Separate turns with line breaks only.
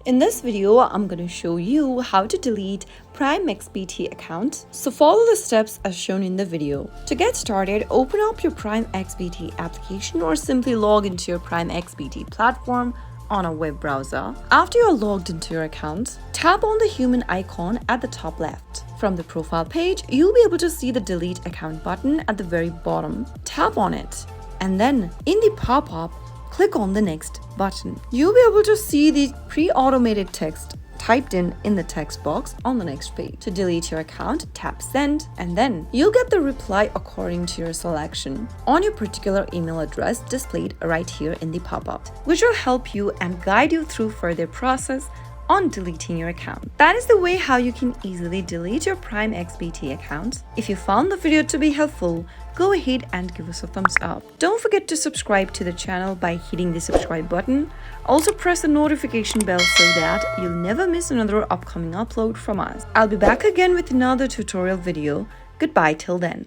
In this video, I'm going to show you how to delete PrimeXBT account. So follow the steps as shown in the video. To get started, open up your PrimeXBT application or simply log into your PrimeXBT platform on a web browser. After you're logged into your account, tap on the human icon at the top left. From the profile page, you'll be able to see the delete account button at the very bottom. Tap on it, and then in the pop-up, click on the next button. You'll be able to see the pre-automated text typed in the text box on the next page. To delete your account, tap send, and then you'll get the reply according to your selection on your particular email address displayed right here in the pop-up, which will help you and guide you through further process on deleting your account. That is the way how you can easily delete your PrimeXBT account. If you found the video to be helpful, go ahead and give us a thumbs up. Don't forget to subscribe to the channel by hitting the subscribe button. Also press the notification bell so that you'll never miss another upcoming upload from us. I'll be back again with another tutorial video. Goodbye till then.